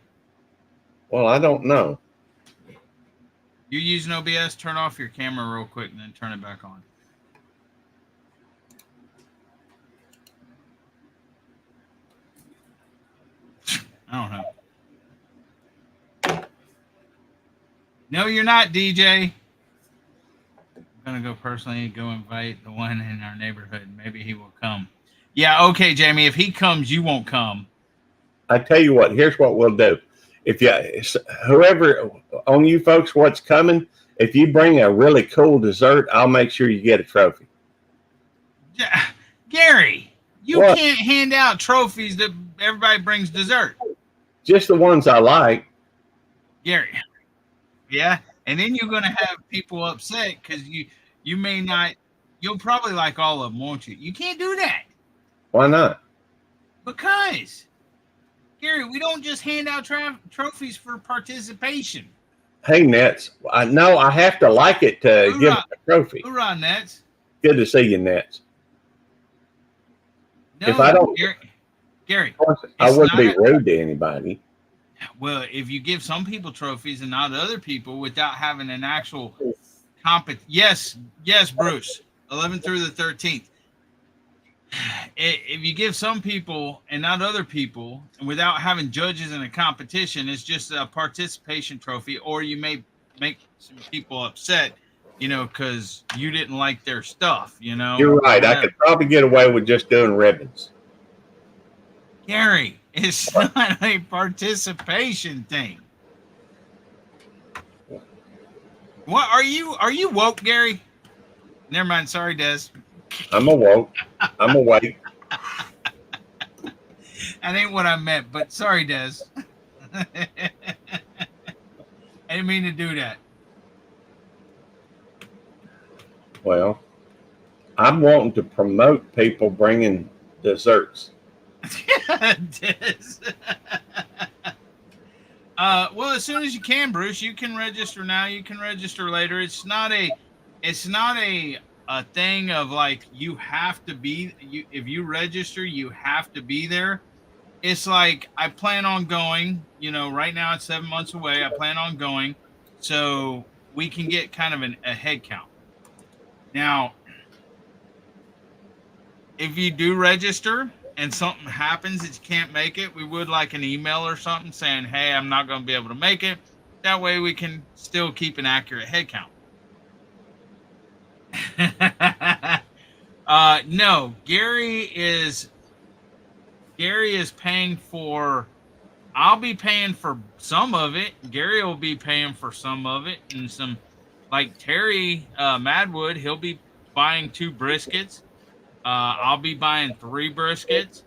Well, I don't know. You using OBS? Turn off your camera real quick and then turn it back on. I don't know. No, you're not, DJ. I'm going to go personally go invite the one in our neighborhood. Maybe he will come. Yeah, okay, Jamie. If he comes, you won't come. I tell you what, here's what we'll do. If you, whoever on you folks, what's coming, if you bring a really cool dessert, I'll make sure you get a trophy. Yeah, Gary, you can't hand out trophies that everybody brings dessert. Just the ones I like. Gary. Yeah. And then you're going to have people upset because you may not, you'll probably like all of them, won't you? You can't do that. Why not? Because, Gary, we don't just hand out trophies for participation. Hey, Nets. I know I have to like it to give it a trophy. Hoorah, Nets. Good to see you, Nets. No, if I don't, Gary, I wouldn't be rude to anybody. Well, if you give some people trophies and not other people without having an actual yes, Bruce, 11th through the 13th. If you give some people and not other people, and without having judges in a competition, it's just a participation trophy, or you may make some people upset, because you didn't like their stuff, You're right. I could probably get away with just doing ribbons. Gary, it's not a participation thing. What are you woke, Gary? Never mind. Sorry, Des. I'm awoke. I'm awake. That ain't what I meant, but sorry, Des. I didn't mean to do that. Well, I'm wanting to promote people bringing desserts. Des. Well, as soon as you can, Bruce, you can register now. You can register later. It's not a thing of like you have to be. If you register, you have to be there. It's like I plan on going. Right now it's 7 months away. I plan on going, so we can get kind of a head count. Now, if you do register and something happens that you can't make it, we would like an email or something saying, hey, I'm not going to be able to make it. That way we can still keep an accurate head count. No, Gary is paying for, I'll be paying for some of it. Gary will be paying for some of it. And some, like Terry Madwood, he'll be buying 2 briskets. I'll be buying 3 briskets.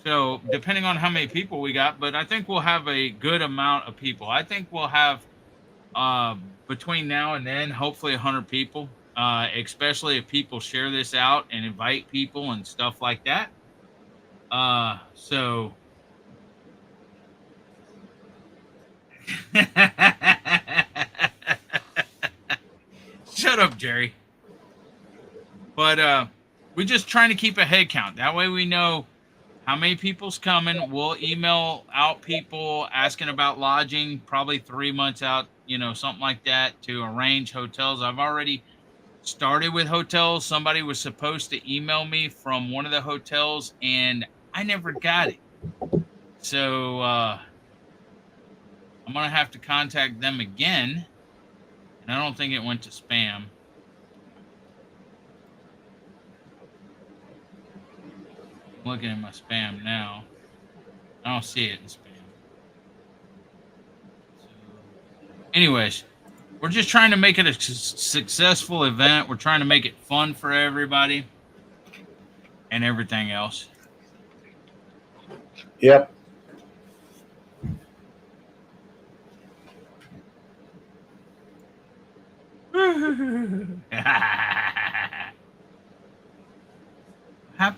So depending on how many people we got, but I think we'll have a good amount of people. I think we'll have between now and then, hopefully 100 people. especially if people share this out and invite people and stuff like that. So shut up, Jerry. But we're just trying to keep a head count. That way we know how many people's coming. We'll email out people asking about lodging, probably 3 months out, something like that, to arrange hotels. I've already started with hotels. Somebody was supposed to email me from one of the hotels, and I never got it. So I'm going to have to contact them again. And I don't think it went to spam. I'm looking at my spam now. I don't see it in spam. So, anyways, we're just trying to make it a successful event. We're trying to make it fun for everybody and everything else. Yep.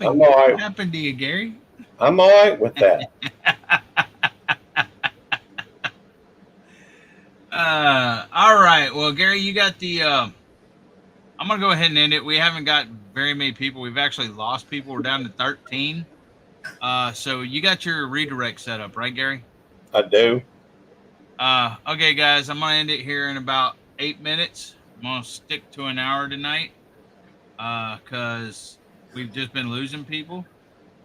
What happened to you, Gary? I'm all right with that. All right. Well, Gary, you got the. I'm gonna go ahead and end it. We haven't got very many people. We've actually lost people. We're down to 13. So you got your redirect set up, right, Gary? I do. Okay, guys, I'm gonna end it here in about 8 minutes. I'm gonna stick to an hour tonight, because we've just been losing people.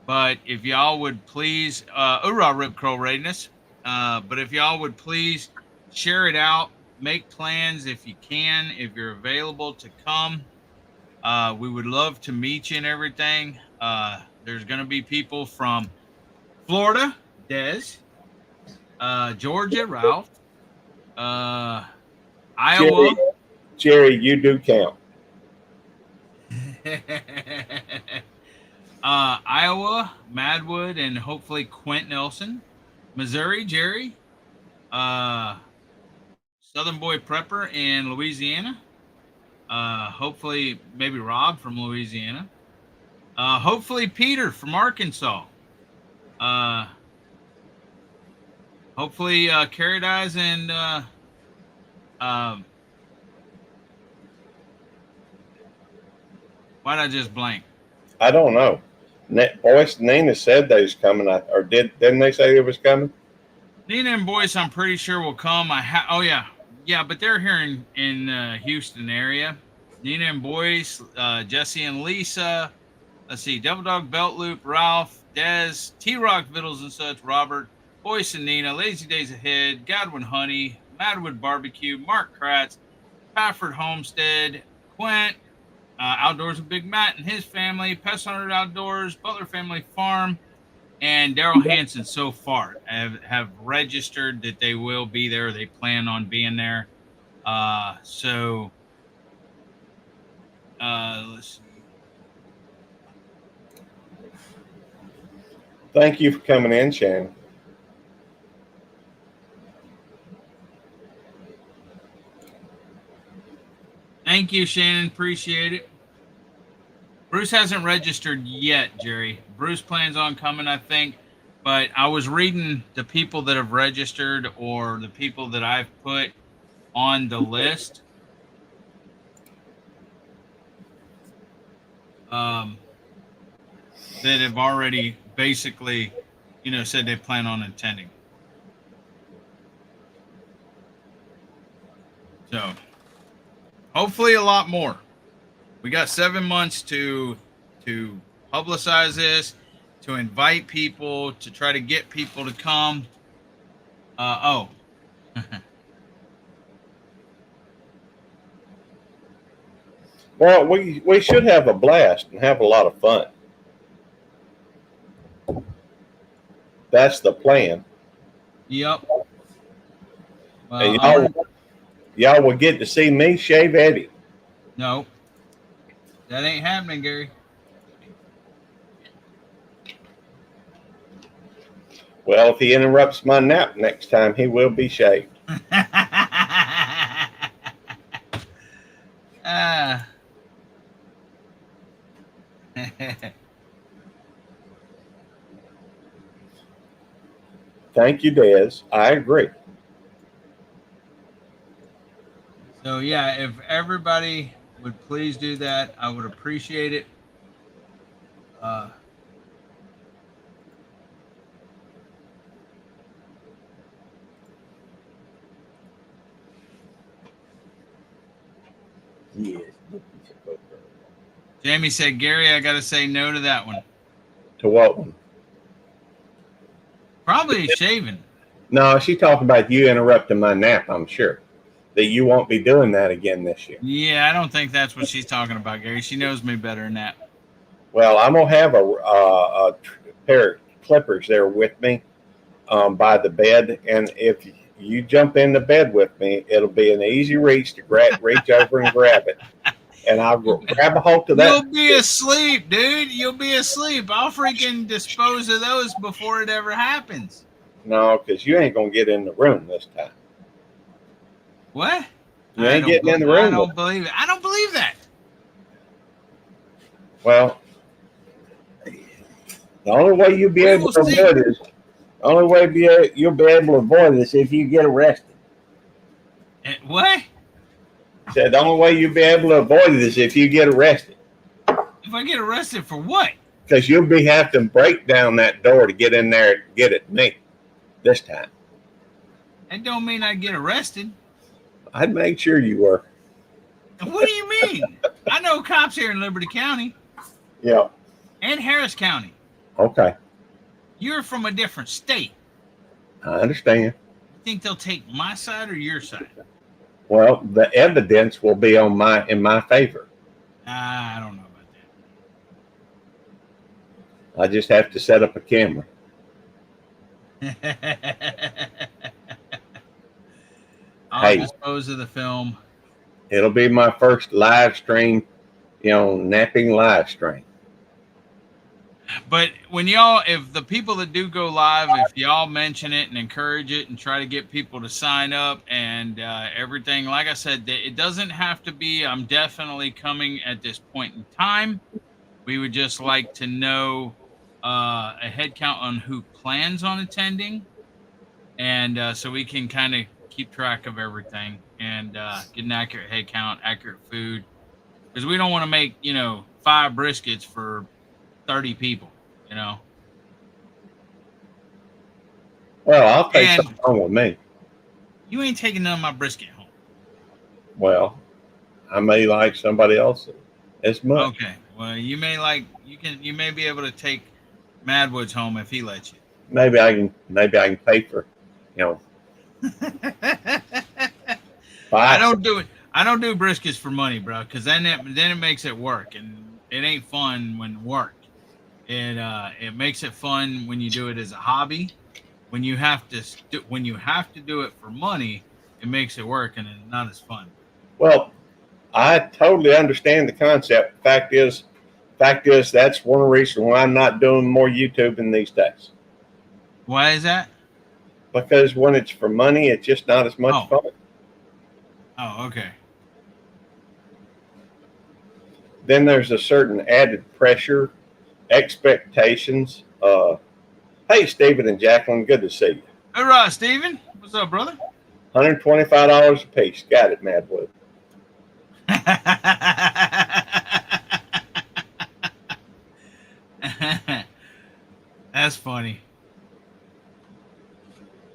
But if y'all would please, hoorah, Rip Curl Readiness. But if y'all would please share it out, make plans if you can, if you're available to come. We would love to meet you and everything. There's going to be people from Florida, Des, Georgia, Ralph, Iowa. Jerry, you do count. Iowa, Madwood, and hopefully Quint Nelson. Missouri, Jerry. Southern Boy Prepper in Louisiana. Hopefully maybe Rob from Louisiana. Hopefully Peter from Arkansas. Hopefully Carrot Eyes and why'd I just blank? I don't know. Boyce and Nina said they was coming, or didn't they say they was coming? Nina and Boyce, I'm pretty sure will come. Oh yeah, but they're here in Houston area. Nina and Boyce, Jesse and Lisa. Let's see, Devil Dog Belt Loop, Ralph, Dez, T-Rock Vittles and such, Robert, Boyce and Nina, Lazy Days Ahead, Godwin Honey, Madwood Barbecue, Mark Kratz, Pafford Homestead, Quint, Outdoors with Big Matt and his family, Pest Hunter Outdoors, Butler Family Farm, and Daryl Hansen so far have registered that they will be there. They plan on being there. Let's see. Thank you for coming in, Shannon. Thank you, Shannon. Appreciate it. Bruce hasn't registered yet, Jerry. Bruce plans on coming, I think. But I was reading the people that have registered or the people that I've put on the list. That have already basically, said they plan on attending. So, hopefully a lot more. We got 7 months to publicize this, to invite people, to try to get people to come. Well, we should have a blast and have a lot of fun. That's the plan. Yep. And y'all will get to see me shave Eddie. No, that ain't happening, Gary. Well, if he interrupts my nap next time, he will be shaved. Thank you, Des. I agree. So yeah, if everybody would please do that, I would appreciate it. Uh, Yes. Jamie said, Gary, I got to say no to that one. To what one? Probably shaving. No, she's talking about you interrupting my nap, I'm sure. That you won't be doing that again this year. Yeah, I don't think that's what she's talking about, Gary. She knows me better than that. Well, I'm going to have a pair of clippers there with me by the bed. And if you jump in the bed with me, it'll be an easy reach to reach over and grab it. And I'll grab a hold of that. You'll be asleep, dude. You'll be asleep. I'll freaking dispose of those before it ever happens. No, because you ain't going to get in the room this time. What? You ain't getting in the room. I don't believe it. I don't believe that. Well, the only way you'll be able to avoid this, you'll be able to avoid this if you get arrested. What? I said the only way you'll be able to avoid this if you get arrested. If I get arrested for what? Because you'll be having to break down that door to get in there and get at me this time. That don't mean I get arrested. I'd make sure you were. What do you mean? I know cops here in Liberty County. Yeah. And Harris County. Okay. You're from a different state. I understand. You think they'll take my side or your side? Well, the evidence will be in my favor. I don't know about I just have to set up a camera. that. I'll dispose of the film. It'll be my first live stream, napping live stream. But when if the people that do go live, if y'all mention it and encourage it and try to get people to sign up and everything, like I said, it doesn't have to be, I'm definitely coming at this point in time. We would just like to know a head count on who plans on attending. And so we can kind of keep track of everything and get an accurate head count, accurate food. Because we don't want to make, 5 briskets for 30 people, Well, I'll take something home with me. You ain't taking none of my brisket home. Well, I may like somebody else as much. Okay. Well, you may be able to take Madwoods home if he lets you. Maybe I can pay for, I don't do it. I don't do briskets for money, bro, because then it makes it work, and it ain't fun when work. It makes it fun when you do it as a hobby. When you have to do it for money, it makes it work, and it's not as fun. Well, I totally understand the concept. Fact is, that's one reason why I'm not doing more YouTubing these days. Why is that? Because when it's for money, it's just not as much fun. Oh, okay. Then there's a certain added pressure, expectations. Hey, Stephen and Jacqueline, good to see you. All right, Stephen. What's up, brother? $125 a piece. Got it, Madwood. That's funny.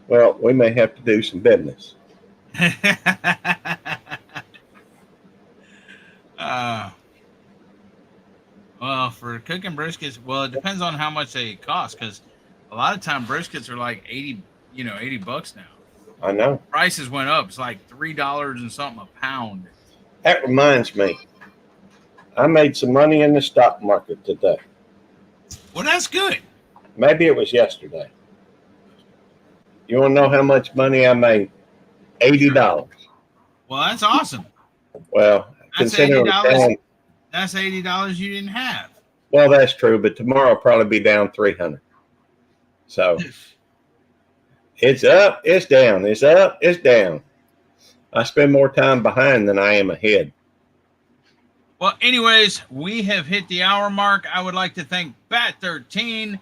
Well, we may have to do some business. Well, for cooking briskets, it depends on how much they cost, because a lot of time briskets are like $80 now. I know. Prices went up. It's like $3 and something a pound. That reminds me, I made some money in the stock market today. Well, that's good. Maybe it was yesterday. You want to know how much money I made? $80. Well, that's awesome. Well, that's $80. That's $80 you didn't have. Well, that's true, but tomorrow will probably be down $300. So it's up, it's down, it's up, it's down. I spend more time behind than I am ahead. Well, anyways, we have hit the hour mark. I would like to thank Bat13,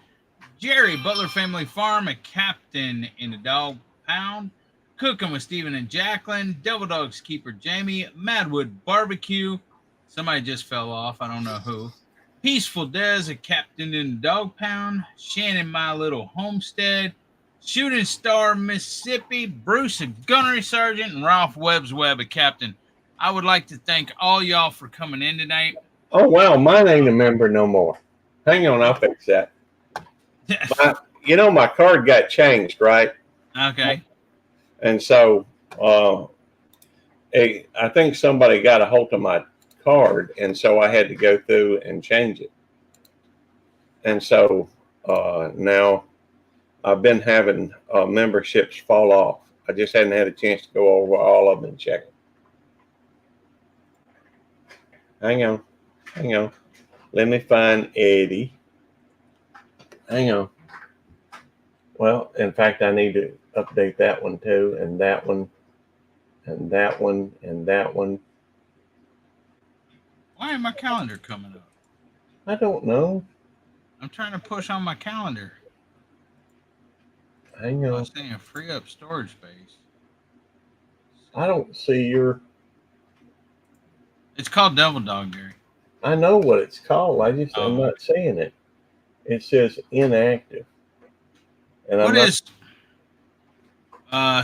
Jerry, Butler Family Farm, a captain in the dog pound. Cooking with Stephen and Jacqueline. Devil Dogs Keeper Jamie. Madwood Barbecue. Somebody just fell off. I don't know who. Peaceful Des, a captain in the dog pound. Shannon, My Little Homestead. Shooting Star, Mississippi. Bruce, a gunnery sergeant. And Ralph Webb's Webb, a captain. I would like to thank all y'all for coming in tonight. Oh, wow. Mine ain't a member no more. Hang on. I'll fix that. My card got changed, right? Okay. And so I think somebody got a hold of my card, and so I had to go through and change it. And so now I've been having memberships fall off. I just hadn't had a chance to go over all of them and check it. Hang on. Let me find Eddie. Hang on. Well, in fact, I need to update that one too, and that one, and that one, and that one. Why ain't my calendar coming up? I don't know. I'm trying to push on my calendar. Hang I on. was saying free up storage space. I don't see your. It's called Devil Dog, Gary. I know what it's called. I'm not seeing it. It says inactive. And What is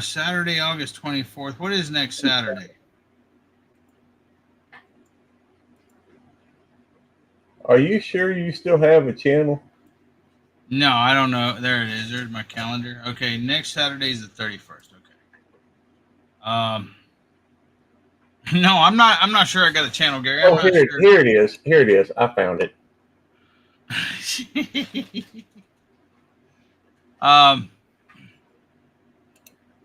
Saturday, August 24th? What is next Saturday? Are you sure you still have a channel? No, I don't know. There it is. There's my calendar. Okay, next Saturday is the 31st. Okay. No, I'm not sure I got a channel, Gary. Oh, here it is. Here it is. I found it.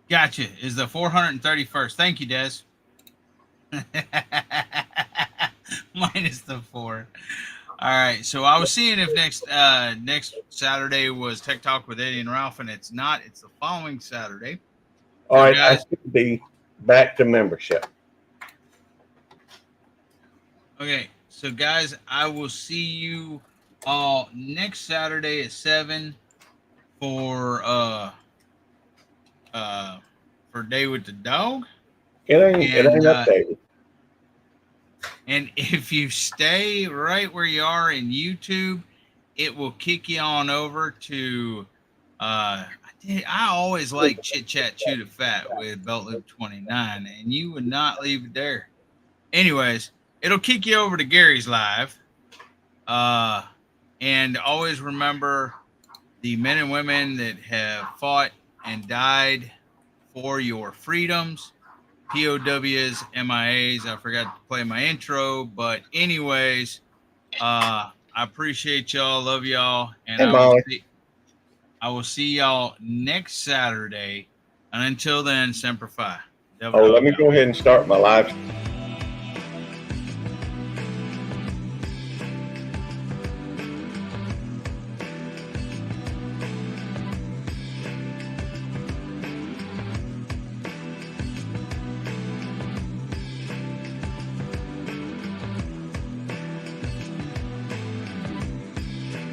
Gotcha. Is the 431st. Thank you, Des. Minus the 4. All right. So I was seeing if next Saturday was Tech Talk with Eddie and Ralph, and it's not. It's the following Saturday. All right, guys, I should be back to membership. Okay. So guys, I will see you all next Saturday at 7 for Day with the Dog. It ain't updated. And if you stay right where you are in YouTube, it will kick you on over to I always like Chit Chat Chew to Fat with Belt Loop 29, and you would not leave it there. Anyways, it'll kick you over to Gary's Live. And always remember the men and women that have fought and died for your freedoms. POWs, MIAs. I forgot to play my intro, but anyways, I appreciate y'all, love y'all, and I will see y'all next Saturday. And until then, Semper Fi. Let me go ahead and start my live.